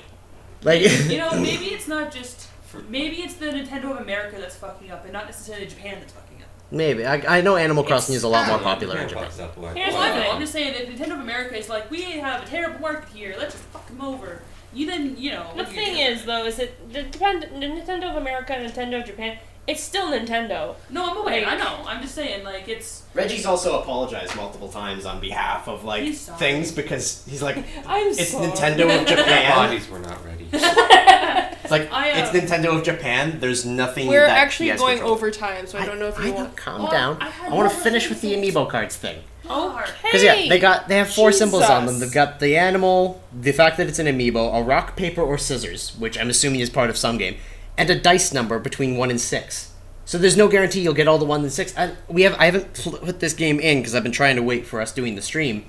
Like, You know, maybe it's not just... Maybe it's the Nintendo of America that's fucking up, and not necessarily Japan that's fucking up. maybe I know Animal Crossing is a lot more Yeah, popular in Japan Japan. fucks up a lot. Here's Well, I my know. thing. I'm just saying that Nintendo of America is like, we have a terrible market here, let's just fuck them over. You didn't, you know... The thing is, though, is that the Nintendo of America and Nintendo of Japan, it's still Nintendo. No, I'm aware, Like- I know. I'm just saying, like, it's... Reggie's also apologized multiple times on behalf of like He's sorry. things because he's like, I'm it's sorry. Nintendo of Our Japan. bodies were not ready. It's like I, it's Nintendo of Japan. There's nothing. We're that actually he has going control. overtime, so I don't know if you I want. calm Well, down. I had I want no to finish with the reason. amiibo cards thing. Okay. Because yeah, they have 4 symbols on them. Jesus. They've got the animal, the fact that it's an amiibo, a rock, paper, or scissors, which I'm assuming is part of some game, and a dice number between 1 and 6. So there's no guarantee you'll get all the 1 and 6. I haven't put this game in because I've been trying to wait for us doing the stream.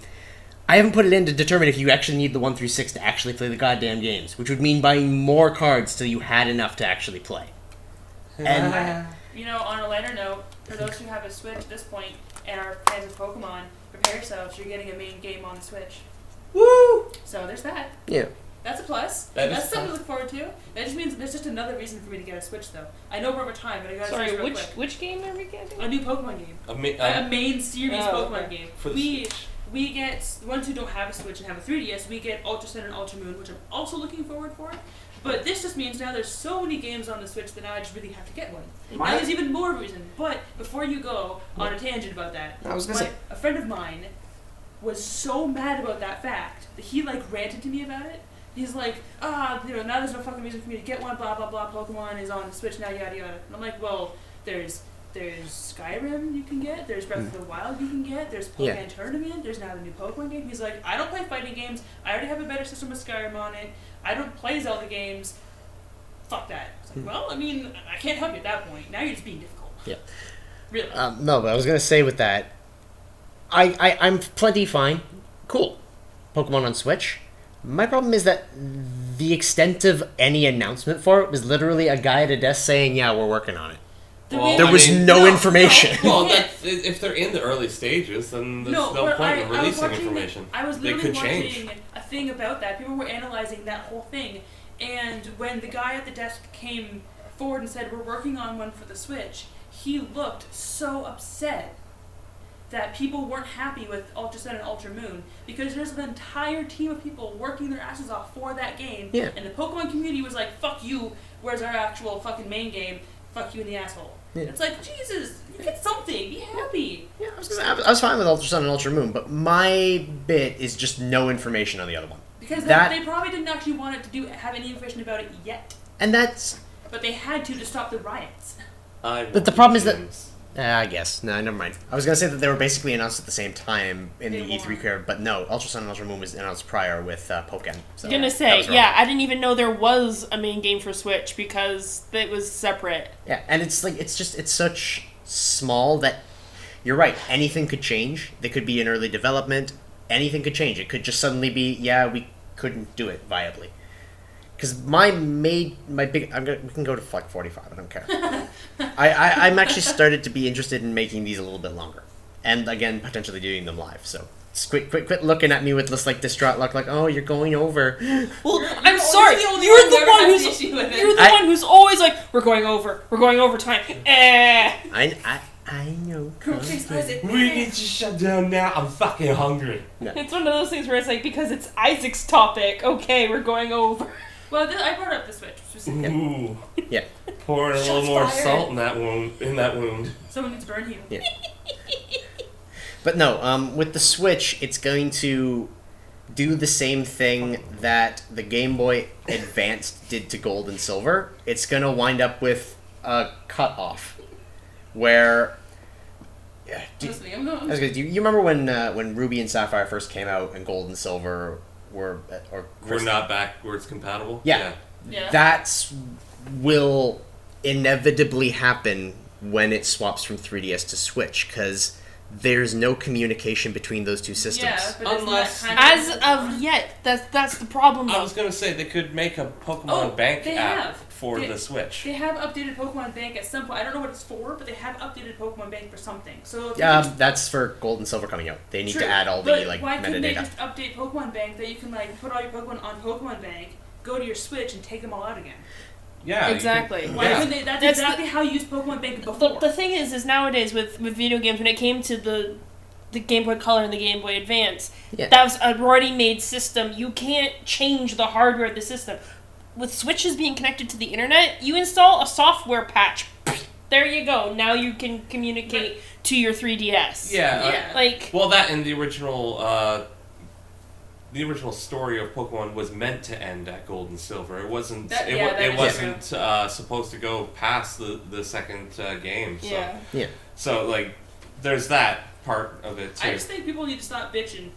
I haven't put it in to determine if you actually need the 1 through 6 to actually play the goddamn games, which would mean buying more cards till you had enough to actually play. And You know, on a lighter note, for those who have a Switch at this point and are fans of Pokemon, prepare yourselves, you're getting a main game on the Switch. woo, So there's that. yeah. That's a plus. That is That's a something to plus. look forward to. That just means there's just another reason for me to get a Switch, though. I know we're over time, but I gotta say Sorry, this real which quick. game are we getting? A new Pokemon game. A A main series Oh, Pokemon okay. game. For the We get, the ones who don't have a Switch and have a 3DS, we get Ultra Sun and Ultra Moon, which I'm also looking forward for. But this just means now there's so many games on the Switch that now I just really have to get one. Now there's even more reason. But before you go on a tangent about that, I was gonna say- a friend of mine was so mad about that fact that he like ranted to me about it. He's like, you know, now there's no fucking reason for me to get one, blah blah blah, Pokemon is on the Switch now, yada yada. And I'm like, well, there's Skyrim you can get, there's Breath of the Wild you can get, there's Pokemon Yeah. Tournament, there's now the new Pokemon game. He's like, I don't play fighting games, I already have a better system with Skyrim on it, I don't play Zelda games, fuck that. It's like, well, I mean, I can't help you at that point, now you're just being difficult. Yeah. Really. No, but I was gonna say with that, I'm plenty fine. Cool. Pokemon on Switch. My problem is that the extent of any announcement for it was literally a guy at a desk saying, "Yeah, we're working on it." Well, There I was mean- no information. Well, if they're in the early stages, then there's no but point in I was releasing watching information. I was They literally could change. watching a thing about that. People were analyzing that whole thing, and when the guy at the desk came forward and said, "We're working on one for the Switch," he looked so upset that people weren't happy with Ultra Sun and Ultra Moon because there's an entire team of people working their asses off for that game, Yeah. and the Pokemon community was like, "Fuck you, where's our actual fucking main game? Fuck you in the asshole." Yeah. It's like, Jesus, you get something, be happy. Yeah, I was fine with Ultra Sun and Ultra Moon, but my bit is just no information on the other one. Because That- they probably didn't actually want it to have any information about it yet. And that's... But they had to stop the riots. But the problem is that... I guess. No, never mind. I was going to say that they were basically announced at the same time in They the E3 weren't. career, but no, Ultra Sun and Ultra Moon was announced prior with Pokken. So Gonna that say, was wrong. yeah, I didn't even know there was a main game for Switch because it was separate. Yeah, and it's like, it's such small that you're right. Anything could change. They could be in early development. Anything could change. It could just suddenly be, yeah, we couldn't do it viably. Because we can go to like 45. I don't care. I'm actually started to be interested in making these a little bit longer, and again potentially doing them live. So just quit looking at me with this like distraught look, like, oh, you're going over. Well, I'm sorry. You're the one who's always like, we're going over time. I know. We need to shut down now. I'm fucking hungry. No. It's one of those things where it's like, because it's Isaac's topic, okay, we're going over. Well, I brought up the Switch specifically. Ooh. Yeah. Pouring a little more salt in that wound. Someone needs to burn you. Yeah. But no, with the Switch, it's going to do the same thing that the Game Boy Advance did to Gold and Silver. It's going to wind up with a cut-off, where... Yeah, do you remember when Ruby and Sapphire first came out and Gold and Silver were not backwards compatible? Yeah. Yeah. That will inevitably happen when it swaps from 3DS to Switch, because there's no communication between those two systems. Yeah, but Unless... As of yet, that's the problem, though. I was going to say, they could make a Pokemon Bank app for the Switch. They have updated Pokemon Bank at some point. I don't know what it's for, but they have updated Pokemon Bank for something. So that's for Gold and Silver coming out. They need to add all the why couldn't they metadata. just update Pokemon Bank that you can put all your Pokemon on Pokemon Bank, go to your Switch, and take them all out again? Yeah, exactly. Why couldn't they? That's exactly how you use Pokemon Bank before. The thing is nowadays with video games, when it came to the Game Boy Color and the Game Boy Advance, that was an already made system. You can't change the hardware of the system. With Switches being connected to the internet, you install a software patch. There you go. Now you can communicate to your 3DS. Yeah. Well, that and the original story of Pokemon was meant to end at Gold and Silver. It wasn't. It wasn't supposed to go past the second game. So. Yeah. So there's that part of it too. I just think people need to stop bitching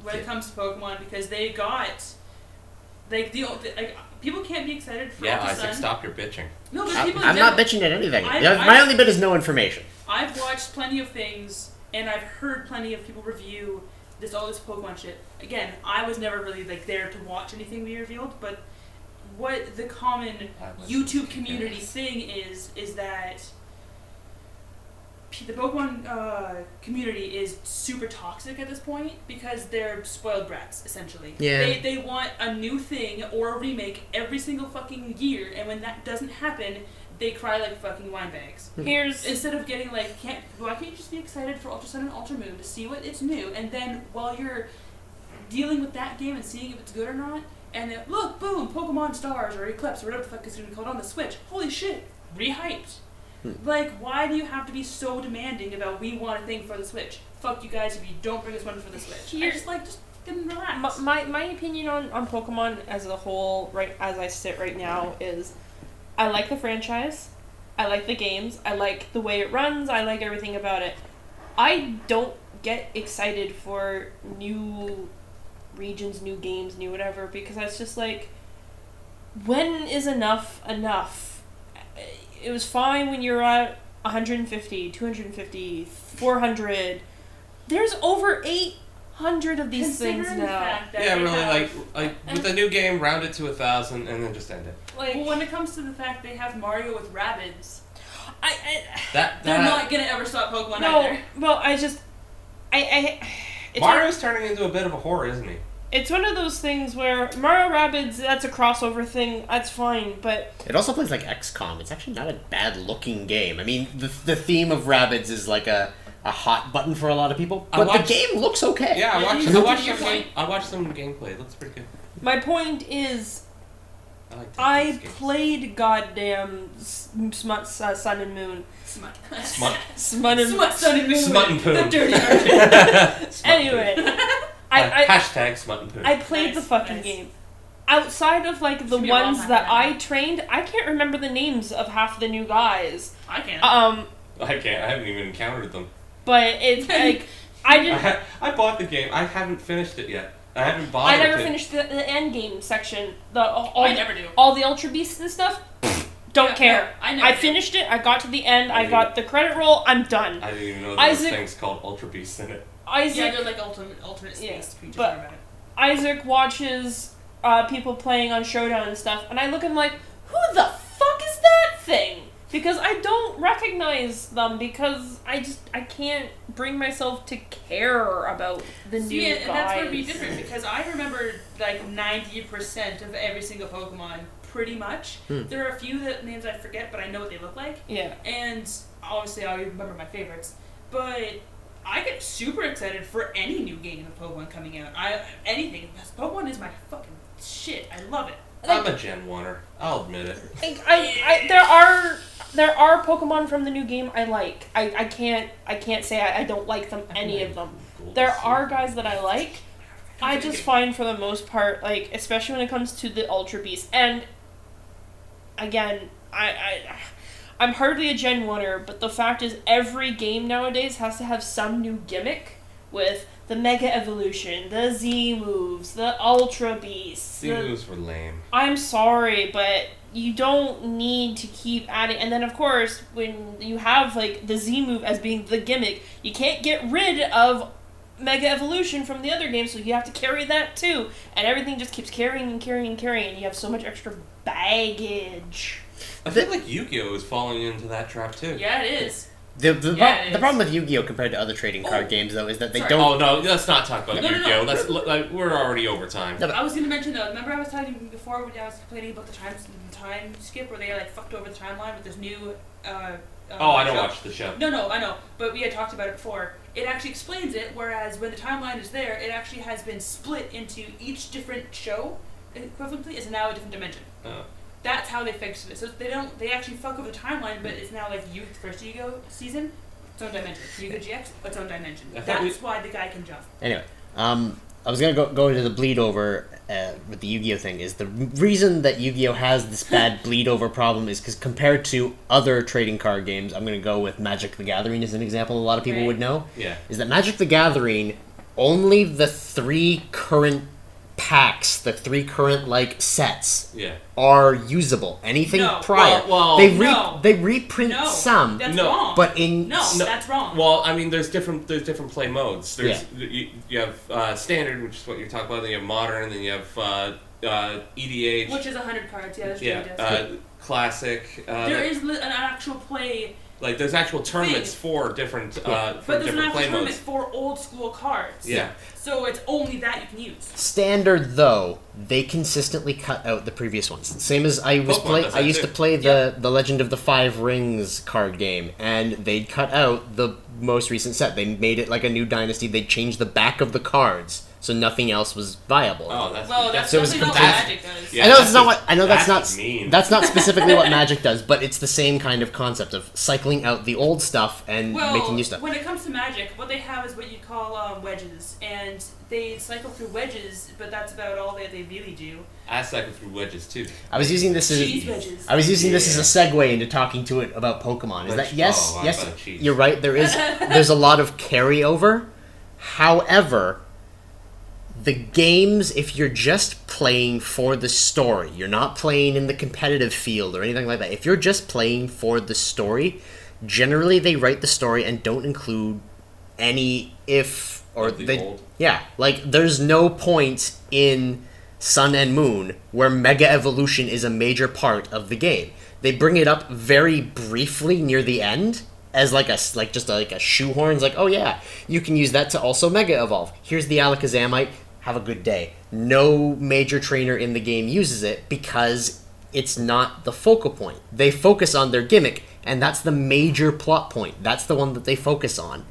when it comes to Pokemon, because they got people can't be excited for Ultra Isaac, Sun. stop your bitching. No, but people I'm not bitching at anything. My only bit is no information. I've watched plenty of things, and I've heard plenty of people review all this Pokemon shit. Again, I was never really there to watch anything be revealed, but what the common YouTube community thing is that the Pokemon community is super toxic at this point, because they're spoiled brats, essentially. Yeah. They want a new thing or a remake every single fucking year, and when that doesn't happen, they cry like fucking wine bags. Instead of getting why can't you just be excited for Ultra Sun and Ultra Moon to see what it's new, and then while you're dealing with that game and seeing if it's good or not, and then look, boom, Pokemon Stars or Eclipse or whatever the fuck is going to be called on the Switch. Holy shit, rehyped. Why do you have to be so demanding about we want a thing for the Switch? Fuck you guys if you don't bring us one for the Switch. I just fucking relax. My opinion on Pokemon as a whole, right as I sit right now, is I like the franchise, I like the games, I like the way it runs, I like everything about it. I don't get excited for new regions, new games, new whatever, because it's just when is enough? It was fine when you're at 150, 250, 400. There's over 800 of these things now. With a new game, round it to 1,000 and then just end it. When it comes to the fact they have Mario with Rabbids, they're not gonna ever stop Pokemon either. Well, Mario's turning into a bit of a whore, isn't he? It's one of those things where Mario Rabbids, that's a crossover thing, that's fine, but... It also plays like XCOM. It's actually not a bad-looking game. I mean, the theme of Rabbids is a hot button for a lot of people, but the game looks okay. Yeah, I watched some gameplay. It looks pretty good. My point is, I played goddamn Smut, Sun and Moon. Smut. Sun and Moon. Smut and Poon. The dirty Anyway... Hashtag Smut and Poon. I played the fucking game. Outside of the ones that I trained, I can't remember the names of half the new guys. I can't. I can't. I haven't even encountered them. But it's I didn't. I bought the game. I haven't finished it yet. I haven't bought it. I never finished the end game section. I never do. All the Ultra Beasts and stuff. Don't Yeah, care. no, I never I did. finished it. I got to the end. I didn't- got the credit roll. I'm done. I didn't even know there was Isaac- things called Ultra Beasts in it. Isaac. Yeah, they're like alternate Yeah, space creatures. but- or whatever. Isaac watches people playing on Showdown and stuff, and I look at him like, who the fuck is that thing? Because I don't recognize them, because I can't bring myself to care about the new See, guys. and that's where it'd be different because I remember like 90% of every single Pokemon, pretty much. There are a few names I forget, but I know what they look like. Yeah. And obviously, I remember my favorites. But I get super excited for any new game of Pokemon coming out. Anything. Pokemon is my fucking shit. I love it. I'm a Gen 1er. I'll admit it. There are Pokemon from the new game I like. I can't say I don't like them, any of them. There are guys that I like. I just find for the most part, like, especially when it comes to the Ultra Beast, and again, I'm hardly a Gen 1er, but the fact is every game nowadays has to have some new gimmick with the Mega Evolution, the Z moves, the Ultra Beasts. Z moves were lame. I'm sorry, but you don't need to keep adding. And then, of course, when you have like the Z move as being the gimmick, you can't get rid of Mega Evolution from the other games, so you have to carry that too. And everything just keeps carrying and carrying and carrying, and you have so much extra baggage. I feel like Yu-Gi-Oh! Is falling into that trap too. Yeah, it is. The Yeah, it is. problem with Yu-Gi-Oh compared to other trading card games though is that they Sorry. don't. Oh no, let's not talk about No, no, Yu-Gi-Oh! no. That's like, we're already over time. No, but- I was gonna mention though. Remember I was telling you before when I was complaining about the time skip where they like fucked over the timeline with this new. Oh, I don't show? watch the show. No, I know, but we had talked about it before. It actually explains it. Whereas when the timeline is there, it actually has been split into each different show. Equivalently, is now a different dimension. Oh. That's how they fixed it. So they actually fuck over the timeline, but it's now like first Yu-Gi-Oh season, its own dimension. Yu-Gi-Oh GX, its own dimension. I thought That's why the guy can jump. Anyway, I was gonna go into the bleed over with the Yu-Gi-Oh thing. Is the reason that Yu-Gi-Oh has this bad bleed over problem is because compared to other trading card games, I'm gonna go with Magic the Gathering as an example. A lot of people Right. would know. Yeah. Is that Magic the Gathering? Only the 3 current packs, the 3 current like sets, Yeah. are usable. Anything No. prior, Well, no. they reprint No, some, that's No. wrong. but in no, that's wrong. Well, I mean, there's different play modes. There's you have standard, which is what you're talking about. Then you have modern, and then you have EDH. Which is 100 cards. Yeah, that's yeah, really does. classic. There is an actual play, like there's actual tournaments for different for but there's an different actual play tournament modes. for old school cards. Yeah. So it's only that you can use. Standard though, they consistently cut out the previous ones. Same as I was Pokemon does I that used too. to play the Legend of the Five Rings card game, and they'd cut out the most recent set. They made it like a new dynasty. They changed the back of the cards, so nothing else was viable. Oh, that's Well, that's So it was definitely not what competitive. Magic does. Yeah, I know that's it's not just- what I know. That's not just mean. that's not specifically what Magic does, but it's the same kind of concept of cycling out the old stuff and Well, making new stuff. when it comes to Magic, what they have is what you call wedges, and they cycle through wedges, but that's about all that they really do. I cycle through wedges too. I was using this as Cheese wedges. I was using this as a segue into talking to it about Pokemon. Is that yes, Oh, I yes, thought cheese. you're right. There's a lot of carryover. However, the games, if you're just playing for the story, you're not playing in the competitive field or anything like that. If you're just playing for the story, generally they write the story and don't include any if or Of the they old? yeah, like there's no point in Sun and Moon where Mega Evolution is a major part of the game. They bring it up very briefly near the end as like a shoehorn. It's like, oh yeah, you can use that to also Mega Evolve. Here's the Alakazamite. Have a good day. No major trainer in the game uses it because it's not the focal point. They focus on their gimmick, and that's the major plot point. That's the one that they focus on.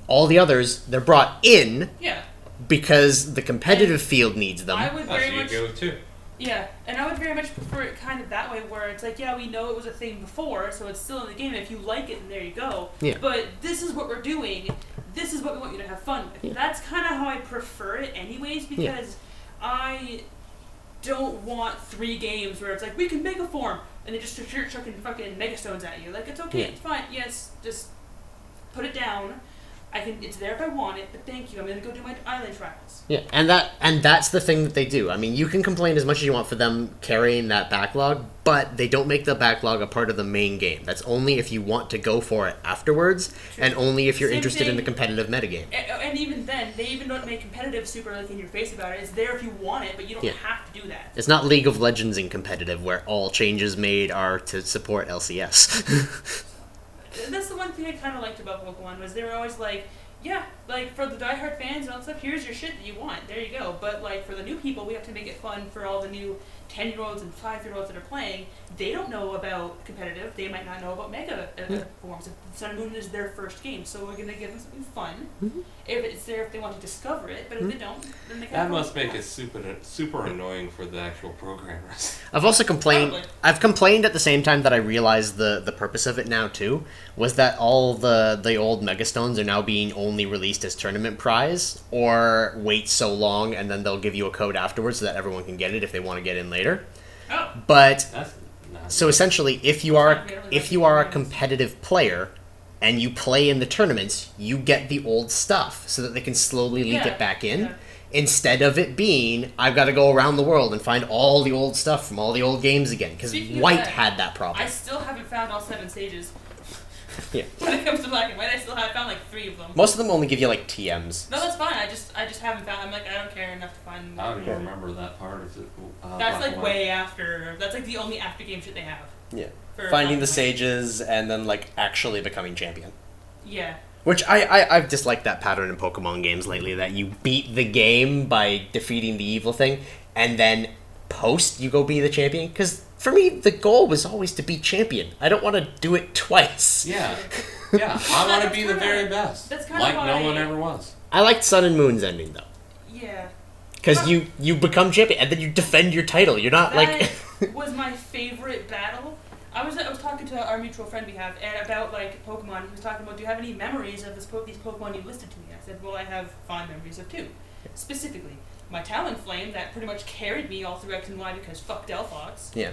All the others, they're brought in Yeah. because the competitive field needs them. I would That's very much. Yu-Gi-Oh too. Yeah, and I would very much prefer it kind of that way, where it's like, yeah, we know it was a thing before, so it's still in the game. If you like it, then there you go. Yeah. But this is what we're doing. This is what we want you to have fun with. Yeah. That's kind of how I prefer it, anyways, because I don't want 3 games where it's like, we can Mega Form, and they just start chucking fucking Megastones at you. Like, it's okay, Yeah. it's fine. Yes, just put it down. It's there if I want it, but thank you. I'm gonna go do my island trials. Yeah, and that's the thing that they do. I mean, you can complain as much as you want for them carrying that backlog, but they don't make the backlog a part of the main game. That's only if you want to go for it afterwards, True. and only if you're Same interested in thing- the competitive metagame. And even then, they even don't make competitive super like in your face about it. It's there if you want it, but you don't Yeah. have to do that. It's not League of Legends in competitive, where all changes made are to support LCS. That's the one thing I kind of liked about Pokemon was they were always like, yeah, like for the diehard fans and all that stuff, here's your shit that you want. There you go. But like for the new people, we have to make it fun for all the new 10-year-olds and 5-year-olds that are playing. They don't know about competitive. They might not know about mega forms. Sun and Moon is their first game, so we're gonna give them something fun. If it's there, if they want to discover it, but if they don't, then they That can't. must make it super annoying for the actual programmers. I've also complained. Probably. I've complained at the same time that I realized the purpose of it now too was that all the old Megastones are now being only released as tournament prize, or wait so long and then they'll give you a code afterwards so that everyone can get it if they want to get in later. Oh, But That's not so essentially, if you are a competitive player and you play in the tournaments, you get the old stuff so that they can slowly leak Yeah, it back in. yeah. Instead of it being, I've got to go around the world and find all the old stuff from all the old games again. Because Speaking of White that, had that problem. I still haven't found all 7 stages. Yeah. When it comes to Black and White, I still haven't found like 3 of them. Most of them only give you like TMs. No, that's fine. I just haven't found. I'm like, I don't care enough to find. I don't even remember that part of it. That's Black like and White. way after. That's like the only after game shit they have. Yeah. For Finding the Black and White. sages and then like actually becoming champion. Yeah. Which I've disliked that pattern in Pokemon games lately, that you beat the game by defeating the evil thing, and then post you go be the champion. Because for me, the goal was always to be champion. I don't want to do it twice. Yeah, yeah. I want to be the very best. That's kinda like no why- one ever was. I liked Sun and Moon's ending, though. Yeah. Because you become champion, and then you defend your title. You're not like... That was my favorite battle. I was talking to our mutual friend we have and about like Pokemon. He was talking about, do you have any memories of these Pokemon you listed to me? I said, well, I have fond memories of 2. Specifically, my Talonflame that pretty much carried me all through X and Y because fuck Delphox. Yeah.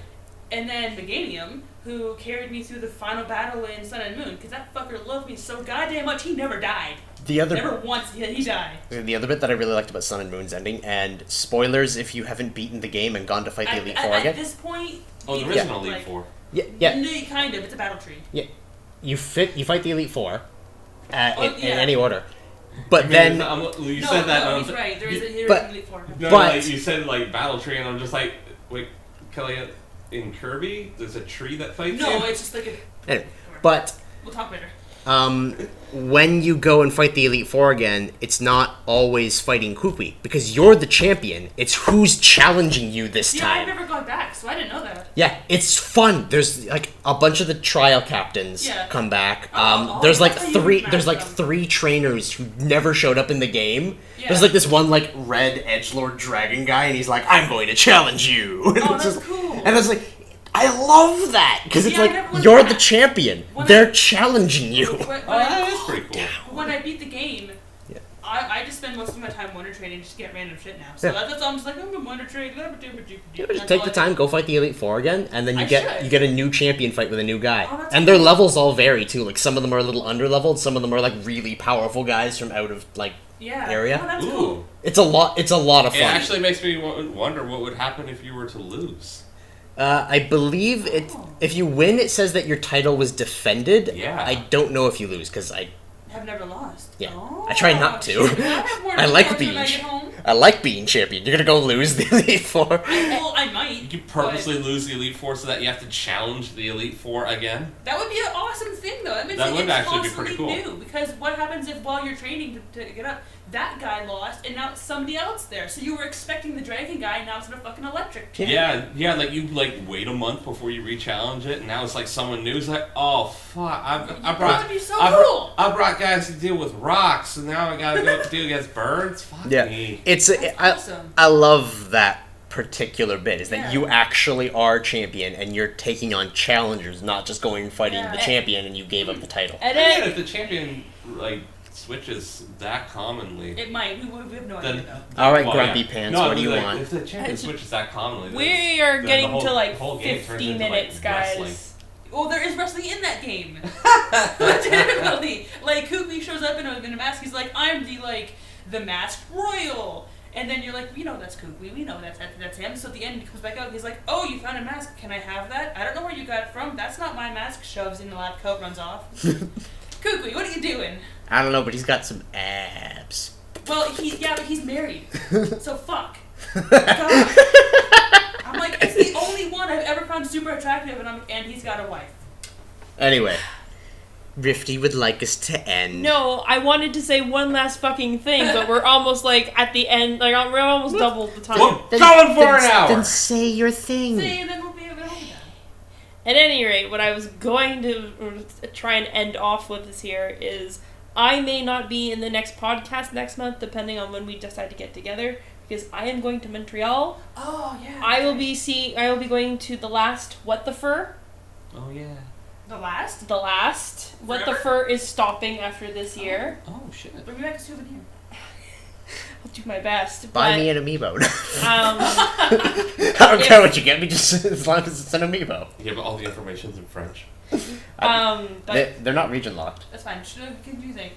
And then Meganium, who carried me through the final battle in Sun and Moon, because that fucker loved me so goddamn much, he never died. Never once did he die. The other bit that I really liked about Sun and Moon's ending, and spoilers if you haven't beaten the game and gone to fight the Elite Four At again. this point... Oh, there is an Yeah. Elite like, Four. Yeah. Kind of. It's a battle tree. Yeah. You fight the Elite Four in yeah. any order. But I mean, then... you No, said that. no, and he's I'm- right. There is But- an Elite Four. No, But- like, you said like battle tree, and I'm just like, wait, Kelly, in Kirby, there's a tree that fights No, you. it's just like a... Anyway, but We'll talk later. when you go and fight the Elite Four again, it's not always fighting Kukui, because you're the champion. It's who's challenging you this Yeah, I've time. never gone back, so I didn't know that. Yeah, it's fun. There's like a bunch of the trial captains Yeah. come back. Oh, there's like that's how you three. match There's like them. 3 trainers who never showed up in the game. Yeah. There's like this one like red edgelord dragon guy, and he's like, "I'm going to challenge you." And Oh, it's that's just- cool. And it's like, I love that because it's Yeah, I never like looked you're at the that. champion. When They're challenging you. Oh, that is pretty cool. When I beat the game, Yeah. I just spend most of my time Wonder Trading just to get random shit now. So Yeah. that's all I'm just like, I'm a Wonder Trade. Just take the time, go fight the Elite Four again, and then I you get should. you get a new champion fight with a new guy. Oh, that's And their cool. levels all vary too. Like some of them are a little under-leveled, some of them are like really powerful guys from out of like Yeah. area. Oh, that's Ooh. cool. It's a lot of It fun. actually makes me wonder what would happen if you were to lose. I believe it. Oh. If you win, it says that your title was defended. Yeah. I don't know if you lose because Have never lost. Yeah. Oh, I try not to. shit. I have more I like when being I get home. I like being champion. You're gonna go lose the Elite Four. Well, I might. You could purposely lose the Elite Four so that you have to challenge the Elite Four again. That would be an awesome thing, though. That makes That it would actually be constantly pretty cool. new. Because what happens if while you're training to get up, that guy lost and now it's somebody else there? So you were expecting the dragon guy, and now it's a fucking electric. Yeah, like you like wait a month before you re-challenge it, and now it's like someone new is like, oh fuck, I That brought would be so I, cool. I brought guys to deal with rocks, and now I gotta go deal against birds. Fuck me. It's That's awesome. I love that particular bit is that Yeah. you actually are champion and you're taking on challengers, not just going and fighting Yeah. the champion and you gave up the title. And And then if the champion like switches that commonly, it might. We have no idea then though. All right, well, Grumpy yeah. Pants, No, what do you like, want? If the champion switches that commonly, then We are then getting the whole, to like the whole game turns 50 into, minutes, like, guys. wrestling. Well, there is wrestling in that game. Legitimately. Like, Kukui shows up in a mask. He's like, I'm the masked royal. And then you're like, we know that's Kukui. We know that's him. So at the end, he comes back out. He's like, oh, you found a mask. Can I have that? I don't know where you got it from. That's not my mask. Shoves in the lab coat, runs off. Kukui, what are you doing? I don't know, but he's got some abs. Well, but he's married. So fuck. God. I'm like, it's the only one I've ever found super attractive, and he's got a wife. Anyway, Riffti would like us to end. No, I wanted to say one last fucking thing, but we're almost like at the end. Like we're almost double the time. We're going for an hour. Then say your thing. See, then we'll be able to hold that. At any rate, what I was going to try and end off with this here is I may not be in the next podcast next month, depending on when we decide to get together, because I am going to Montreal. Oh yeah. I will be going to the last What the Fur. Oh yeah. The last? The last What the Forever? Fur is stopping after this year. Oh shit. Bring me back a souvenir. I'll do my best. Buy but, me an amiibo. I I don't care what you get me, just as long as it's an amiibo. Yeah, but all the information's in French. but They're not region locked. That's fine. What can you think?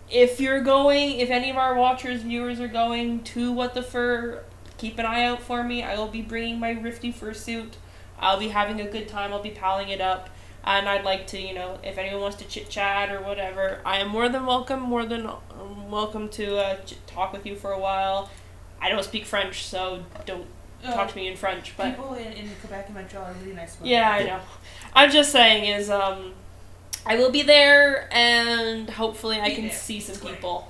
if any of our watchers, viewers are going to What the Fur, keep an eye out for me. I will be bringing my Riffti fursuit. I'll be having a good time. I'll be palling it up. And I'd like to, if anyone wants to chit-chat or whatever, I am more than welcome to talk with you for a while. I don't speak French, so don't talk to me in French. But People in Quebec and Montreal are really nice about yeah, I know. I'm just saying is, I will be there, and hopefully I can see some people.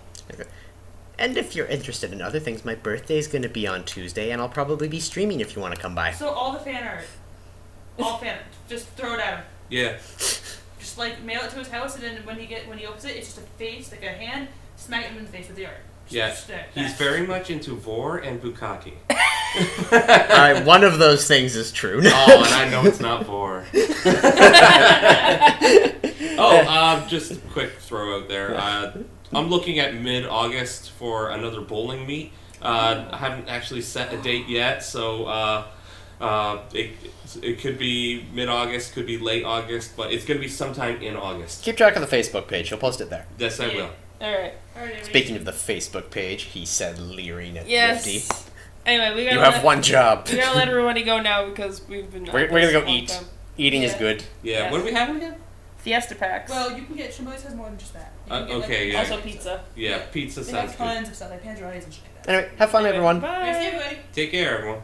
And if you're interested in other things, my birthday's going to be on Tuesday, and I'll probably be streaming if you want to come by. So all the fan art. All fan art. Just throw it at him. Yeah. Just mail it to his house, and then when he opens it, it's just a face, like a hand, smack him in the face with the art. Yeah. He's very much into vor and bukkake. Alright, one of those things is true. Oh, and I know it's not vor. Just a quick throw out there. I'm looking at mid-August for another bowling meet. I haven't actually set a date yet, so it could be mid-August, could be late August, but it's going to be sometime in August. Keep track of the Facebook page. He'll post it there. Yes, I will. Alright. Speaking of the Facebook page, he said leering at Yes. Riffti. Anyway, we gotta You have one job. We gotta let everybody go now because we've been. We're gonna go eat. Time. Eating is good. Yeah, Yes. what are we having again? Fiesta packs. Well, you can get Shimboy's has more than just that. You can get, Okay, yeah. Also pizza. Yeah, pizza They sounds have good. tons of stuff, like panzeronis and shit like that. Anyway, have fun, everyone. Bye. Thanks, everybody. Take care, everyone.